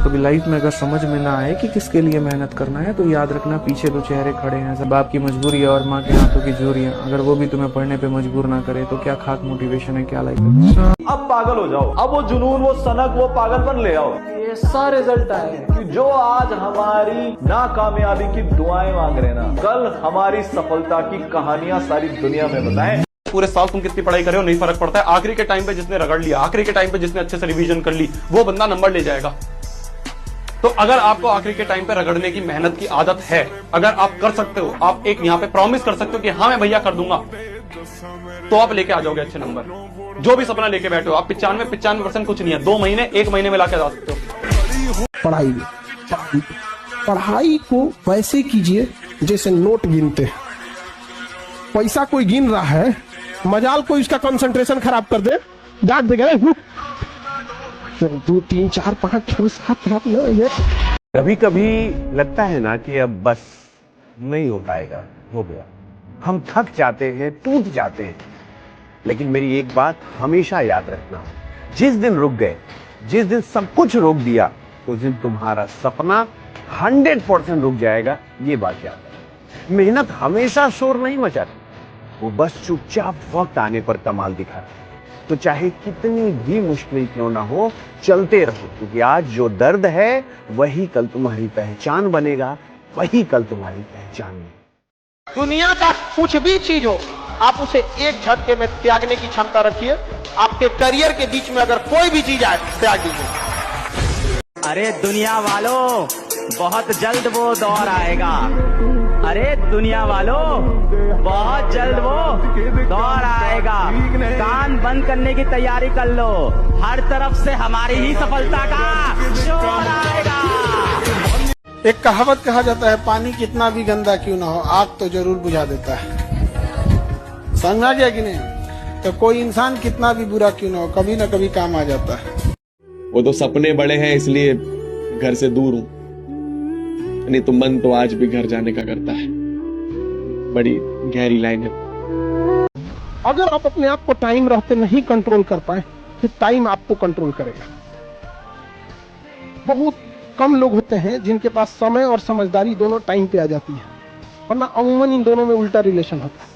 तो कभी लाइफ में अगर समझ में ना आए कि किसके लिए मेहनत करना है तो याद रखना पीछे दो चेहरे खड़े हैं, सब आपकी मजबूरी और माँ के हाथों की झूरियां। अगर वो भी तुम्हें पढ़ने पे मजबूर ना करे तो क्या खाक मोटिवेशन है, क्या लाइफ है। अब पागल हो जाओ, अब वो जुनून, वो सनक, वो पागलपन ले आओ। ये सारे रिजल्ट आए कि जो आज हमारी नाकामयाबी की दुआएं मांग रहे ना, कल हमारी सफलता की कहानियां सारी दुनिया में बताएं। पूरे साल तुम कितनी पढ़ाई करे हो नहीं फर्क पड़ता है, आखिरी के टाइम पे जिसने रगड़ लिया, आखिरी के टाइम पे जिसने अच्छे से रिवीजन कर ली, वो बंदा नंबर ले जाएगा। तो अगर आपको आखिरी के टाइम पे रगड़ने की मेहनत की आदत है, अगर आप कर सकते हो, आप एक यहाँ पे प्रॉमिस कर सकते हो कि हाँ मैं भैया कर दूंगा, तो आप लेके आ जाओगे अच्छे नंबर। जो भी सपना लेके बैठे हो आप, 95% कुछ नहीं है, 2 महीने 1 महीने में लाके जा सकते हो। पढ़ाई को वैसे कीजिए जैसे नोट गिनते हैं। पैसा कोई गिन रहा है, मजाल कोई उसका कंसंट्रेशन खराब कर दे, डांट देगा 2 3 4 5 6 7 8 9 ये। कभी कभी लगता है ना कि अब बस नहीं हो पाएगा, हो गया। हम थक जाते हैं, टूट जाते हैं, लेकिन मेरी एक बात हमेशा याद रखना, जिस दिन रुक गए, जिस दिन सब कुछ रोक दिया, उस दिन तुम्हारा सपना 100% रुक जाएगा। ये बात याद है। मेहनत हमेशा शोर नहीं मचाती, वो बस चुपचाप वक्त आने पर कमाल दिखाती। तो चाहे कितनी भी मुश्किल क्यों ना हो, चलते रहो, क्योंकि आज जो दर्द है वही कल तुम्हारी पहचान बनेगा, वही कल तुम्हारी पहचान बनेगी। दुनिया का कुछ भी चीज हो, आप उसे एक झटके में त्यागने की क्षमता रखिए। आपके करियर के बीच में अगर कोई भी चीज आए, त्याग दीजिए। अरे दुनिया वालों, बहुत जल्द वो दौर आएगा। अरे दुनिया वालों, बहुत जल्द वो दौर आएगा। कान बंद करने की तैयारी कर लो, हर तरफ से हमारी ही सफलता का शोर आएगा। एक कहावत कहा जाता है, पानी कितना भी गंदा क्यों ना हो, आग तो जरूर बुझा देता है। समझा गया कि नहीं? तो कोई इंसान कितना भी बुरा क्यों ना हो, कभी ना कभी काम आ जाता है। वो तो सपने बड़े हैं इसलिए घर से दूर हूं, नहीं तो मन तो आज भी घर जाने का करता है। बड़ी गहरी लाइन है। अगर आप अपने आप को टाइम रहते नहीं कंट्रोल कर पाए, फिर टाइम आपको कंट्रोल करेगा। बहुत कम लोग होते हैं जिनके पास समय और समझदारी दोनों टाइम पे आ जाती है, वरना अमूमन इन दोनों में उल्टा रिलेशन होता है।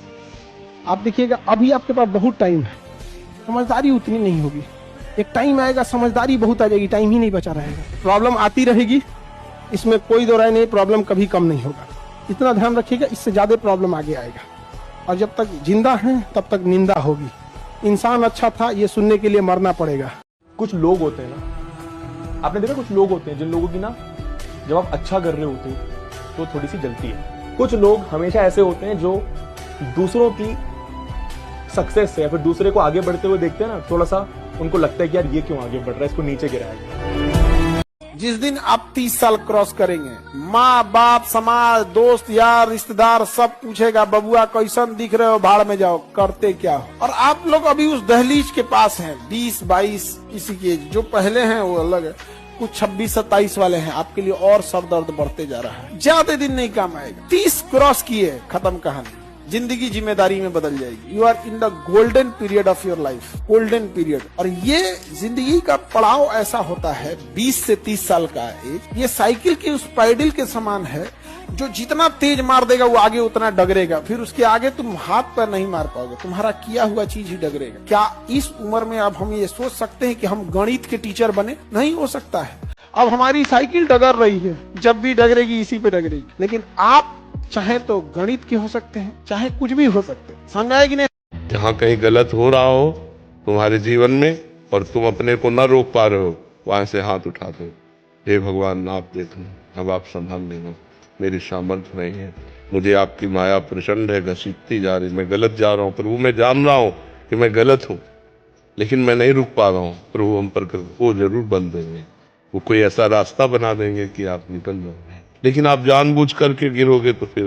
आप देखिएगा, अभी आपके पास बहुत टाइम है, समझदारी उतनी नहीं होगी। एक टाइम आएगा, समझदारी बहुत आ जाएगी, टाइम ही नहीं बचा रहेगा। प्रॉब्लम आती रहेगी, इसमें कोई दो राय नहीं, प्रॉब्लम कभी कम नहीं होगा। इतना ध्यान रखिएगा, इससे ज्यादा प्रॉब्लम आगे आएगा। और जब तक जिंदा हैं तब तक निंदा होगी। इंसान अच्छा था ये सुनने के लिए मरना पड़ेगा। कुछ लोग होते हैं ना, आपने देखा कुछ लोग होते हैं जिन लोगों की ना, जब आप अच्छा कर रहे होते हो तो थोड़ी सी जलती है। कुछ लोग हमेशा ऐसे होते हैं जो दूसरों की सक्सेस से या फिर दूसरे को आगे बढ़ते हुए देखते हैं ना, थोड़ा सा उनको लगता है कि यार ये क्यों आगे बढ़ रहा है, इसको नीचे गिराएगा। जिस दिन आप 30 साल क्रॉस करेंगे, माँ बाप, समाज, दोस्त, यार, रिश्तेदार सब पूछेगा, बबुआ कैसन दिख रहे हो, भाड़ में जाओ, करते क्या हो। और आप लोग अभी उस दहलीज के पास हैं, 20-22 इसी की एज। जो पहले हैं वो अलग है, कुछ 26-27 वाले हैं, आपके लिए और सर दर्द बढ़ते जा रहा है। ज्यादा दिन नहीं काम आएगा। 30 क्रॉस किए, खत्म कहानी। जिंदगी जिम्मेदारी में बदल जाएगी। You are in the golden period of your life, golden period. और ये जिंदगी का पड़ाव ऐसा होता है, 20 से 30 साल का एज, ये साइकिल की उस पैडल के समान है, जो जितना तेज मार देगा वो आगे उतना डगरेगा। फिर उसके आगे तुम हाथ पैर नहीं मार पाओगे, तुम्हारा किया हुआ चीज ही डगरेगा। क्या इस उम्र में अब हम ये सोच सकते हैं कि हम गणित के टीचर बने? नहीं हो सकता है। अब हमारी साइकिल डगर रही है, जब भी डगरेगी इसी पे डगरेगी। लेकिन आप चाहे तो गणित के हो सकते हैं, चाहे कुछ भी हो सकते हैं। समझाए कि नहीं? जहाँ कहीं गलत हो रहा हो तुम्हारे जीवन में और तुम अपने को न रोक पा रहे हो, वहां से हाथ उठा दो। हे भगवान, आप देखो, अब आप संभाल लेना, मेरी सामर्थ्य नहीं है, मुझे आपकी माया प्रचंड है, घसीटती जा रही, मैं गलत जा रहा हूँ प्रभु, मैं जान रहा हूँ कि मैं गलत हूँ, लेकिन मैं नहीं रुक पा रहा हूँ प्रभु, हम पर वो जरूर बन देंगे, वो कोई ऐसा रास्ता बना देंगे कि आप निकल जाओगे। लेकिन आप जानबूझ करके गिरोगे तो फिर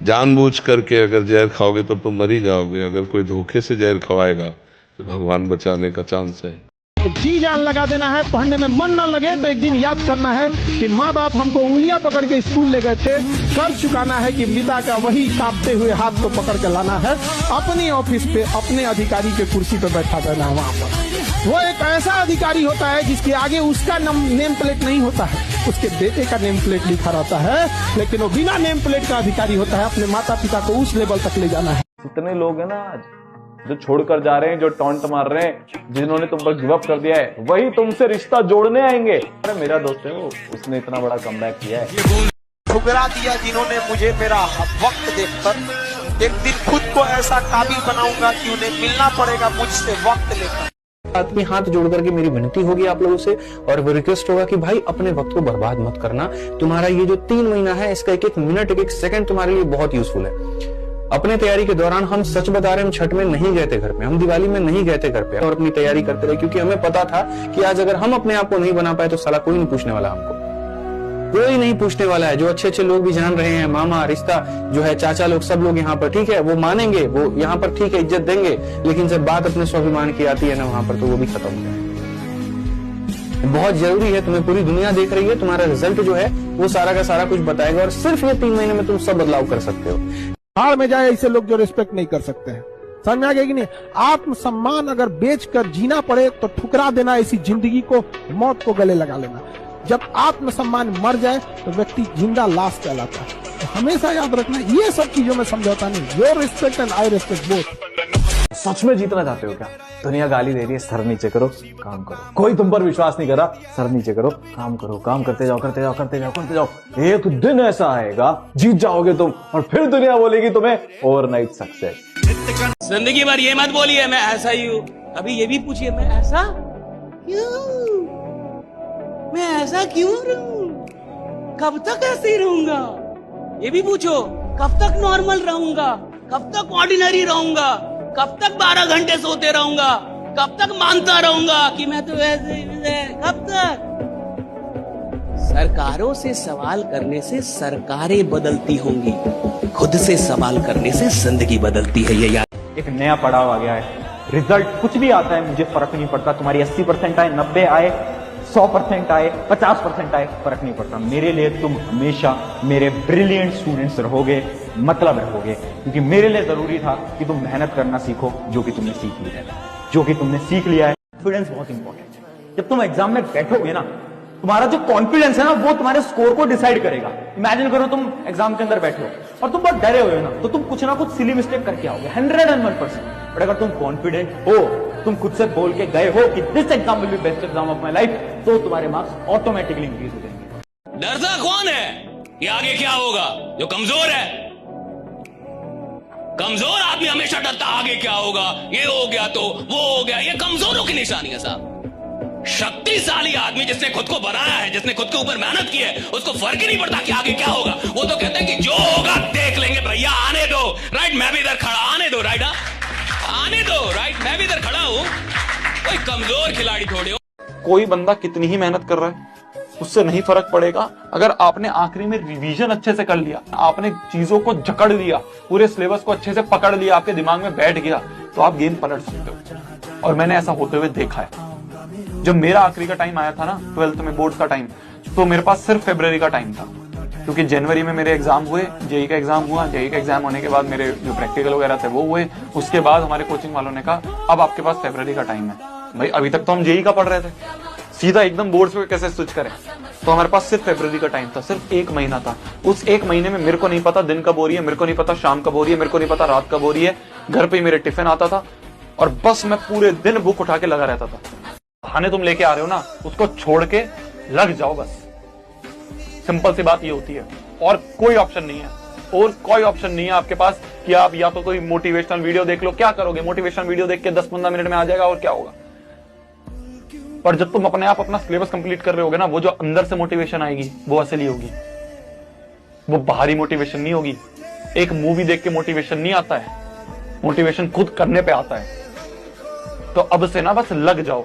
जानबूझ करके अगर जहर खाओगे तो तुम मर ही जाओगे। अगर कोई धोखे से जहर खवाएगा तो भगवान बचाने का चांस है। जी जान लगा देना है। पढ़ने में मन न लगे तो एक दिन याद करना है कि माँ बाप हमको उंगलियां पकड़ के स्कूल ले गए थे। कर चुकाना है कि पिता का वही कांपते हुए हाथ को पकड़ के लाना है। अपनी ऑफिस पे अपने अधिकारी के कुर्सी पे बैठा देना है वहां पर। वो एक ऐसा अधिकारी होता है जिसके आगे उसका नेम प्लेट नहीं होता है, उसके बेटे का नेम प्लेट लिखा रहता है, लेकिन वो बिना नेम प्लेट का अधिकारी होता है। अपने माता पिता को उस लेवल तक ले जाना है। जितने लोग हैं ना आज जो छोड़कर जा रहे हैं, जो टॉन्ट मार रहे हैं, जिन्होंने तुम पर गिव अप कर दिया है, वही तुमसे रिश्ता जोड़ने आएंगे। अरे मेरा दोस्त है वो, उसने इतना बड़ा कमबैक किया है। ठुकरा दिया जिन्होंने मुझे मेरा वक्त देखकर। एक दिन खुद को ऐसा काबिल बनाऊंगा कि उन्हें मिलना पड़ेगा मुझसे वक्त लेकर। आदमी हाथ जोड़ करके मेरी विनती होगी आप लोगों से, और वो रिक्वेस्ट होगा कि भाई अपने वक्त को बर्बाद मत करना। तुम्हारा ये जो 3 महीना है, इसका एक एक मिनट, एक एक सेकंड तुम्हारे लिए बहुत यूजफुल है। अपने तैयारी के दौरान हम सच बता रहे हैं, हम छठ में नहीं गए थे घर पे, हम दिवाली में नहीं गए थे घर पे, और अपनी तैयारी करते रहे, क्योंकि हमें पता था कि आज अगर हम अपने आप को नहीं बना पाए तो साला कोई नहीं पूछने वाला हमको, कोई नहीं पूछने वाला है। जो अच्छे अच्छे लोग भी जान रहे हैं, मामा, रिश्ता जो है, चाचा लोग, सब लोग यहाँ पर ठीक है, वो मानेंगे, वो यहाँ पर ठीक है, इज्जत देंगे, लेकिन जब बात अपने स्वाभिमान की आती है ना वहां पर, तो वो भी खत्म हो जाए। बहुत जरूरी है, तुम्हें पूरी दुनिया देख रही है, तुम्हारा रिजल्ट जो है वो सारा का सारा कुछ बताएगा, और सिर्फ ये 3 महीने में तुम सब बदलाव कर सकते हो। भाड़ में जाए ऐसे लोग जो रिस्पेक्ट नहीं कर सकते हैं। समझ में आ गया कि नहीं? आत्मसम्मान अगर बेचकर जीना पड़े तो ठुकरा देना, ऐसी जिंदगी को, मौत को गले लगा लेना। जब आत्मसम्मान मर जाए तो व्यक्ति जिंदा लाश कहलाता है। तो हमेशा याद रखना, ये सब चीजों में समझौता नहीं। Your respect and I respect both. सच में जीतना चाहते हो क्या? दुनिया गाली दे रही है, सर नीचे करो, काम करो। कोई तुम पर विश्वास नहीं कर रहा, सर नीचे करो, काम करो, काम करते जाओ, करते जाओ, करते जाओ, करते जाओ। एक दिन ऐसा आएगा, जीत जाओगे तुम, और फिर दुनिया बोलेगी तुम्हें ओवरनाइट सक्सेस। जिंदगी भर ये मत बोलिए मैं ऐसा ही हूँ, अभी ये भी पूछिए मैं ऐसा क्यों, मैं ऐसा क्यों रहूं, कब तक ऐसे ही रहूंगा। ये भी पूछो, कब तक नॉर्मल रहूंगा, कब तक ऑर्डिनरी रहूंगा, कब तक 12 घंटे सोते रहूंगा, कब तक मानता रहूंगा कि मैं तो ऐसे ही, कब तक। सरकारों से सवाल करने से सरकारें बदलती होंगी, खुद से सवाल करने से जिंदगी बदलती है। ये याद। एक नया पड़ाव आ गया है। रिजल्ट कुछ भी आता है मुझे फर्क नहीं पड़ता, तुम्हारी 80% आए, 90 आए, 100% आए, 50% आए, फर्क नहीं पड़ता। मेरे लिए तुम हमेशा मेरे ब्रिलियंट स्टूडेंट्स रहोगे, मतलब रहोगे, क्योंकि मेरे लिए जरूरी था कि तुम मेहनत करना सीखो, जो कि तुमने सीख लिया है, जो कि तुमने सीख लिया है। कॉन्फिडेंस बहुत इंपॉर्टेंट है। जब तुम एग्जाम में बैठोगे ना, तुम्हारा जो कॉन्फिडेंस है ना, वो तुम्हारे स्कोर को डिसाइड करेगा। इमेजिन करो तुम एग्जाम के अंदर बैठे हो और तुम बहुत डरे हुए हो ना, तो तुम कुछ ना कुछ सिली मिस्टेक करके आओगे 101%। बट अगर तुम कॉन्फिडेंट हो, तुम खुद से बोल के गए हो कि this exam will be best exam of my life, तो तुम्हारे मार्क्स ऑटोमेटिकली इंक्रीज हो जाएंगे। डरता कौन है कि आगे क्या होगा? जो कमजोर है। कमजोर आदमी हमेशा डरता आगे क्या होगा, ये हो गया तो वो हो गया। ये कमजोरों की निशानी है साहब। शक्तिशाली आदमी जिसने खुद को बनाया है, जिसने खुद के ऊपर मेहनत की है, उसको फर्क ही नहीं पड़ता कि आगे क्या होगा। वो तो कहते हैं कि जो होगा देख लेंगे भैया, आने दो। राइट, मैं भी इधर खड़ा, आने दो। राइट, आने दो। राइट, मैं भी इधर खड़ा हूं, कोई कमजोर खिलाड़ी थोड़े हो। कोई बंदा कितनी ही मेहनत कर रहा है, उससे नहीं फर्क पड़ेगा। अगर आपने आखिरी में रिवीजन अच्छे से कर लिया, आपने चीजों को जकड़ लिया, पूरे सिलेबस को अच्छे से पकड़ लिया, आपके दिमाग में बैठ गया, तो आप गेम पलट सकते हो। और मैंने ऐसा होते हुए देखा है। जब मेरा आखिरी का टाइम आया था ना, 12th में बोर्ड का टाइम, तो मेरे पास सिर्फ फरवरी का टाइम था, क्योंकि जनवरी में मेरे एग्जाम हुए, जेई का एग्जाम हुआ, जेई का एग्जाम होने के बाद मेरे जो प्रैक्टिकल वगैरह थे वो हुए। उसके बाद हमारे कोचिंग वालों ने कहा अब आपके पास फरवरी का टाइम है। भाई अभी तक तो हम जेई का पढ़ रहे थे, सीधा एकदम बोर्ड्स पे कैसे स्विच करें? तो हमारे पास सिर्फ फरवरी का टाइम था, सिर्फ 1 महीना था। उस 1 महीने में मेरे को नहीं पता दिन कब हो रही है, मेरे को नहीं पता शाम कब हो रही है, मेरे को नहीं पता रात कब हो रही है। घर पे मेरे टिफिन आता था और बस मैं पूरे दिन बुक उठा के लगा रहता था। खाने तुम लेके आ रहे हो ना, उसको छोड़ के लग जाओ बस। सिंपल सी बात ये होती है, और कोई ऑप्शन नहीं है। और कोई ऑप्शन नहीं है आपके पास कि आप या तो कोई मोटिवेशनल वीडियो देख लो। क्या करोगे? मोटिवेशनल वीडियो देख के 10-15 मिनट में आ जाएगा, और क्या होगा? पर जब तुम अपने आप अपना सिलेबस कंप्लीट कर रहे होगे ना, वो जो अंदर से मोटिवेशन आएगी वो असली होगी, वो बाहरी मोटिवेशन नहीं होगी। एक मूवी देख के मोटिवेशन नहीं आता है, मोटिवेशन खुद करने पे आता है। तो अब से ना बस लग जाओ,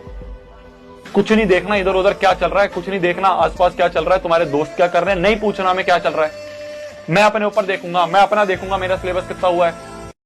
कुछ नहीं देखना इधर उधर क्या चल रहा है, कुछ नहीं देखना आसपास क्या चल रहा है, तुम्हारे दोस्त क्या कर रहे हैं, नहीं पूछना मैं क्या चल रहा है। मैं अपने ऊपर देखूंगा, मैं अपना देखूंगा मेरा सिलेबस कितना हुआ है,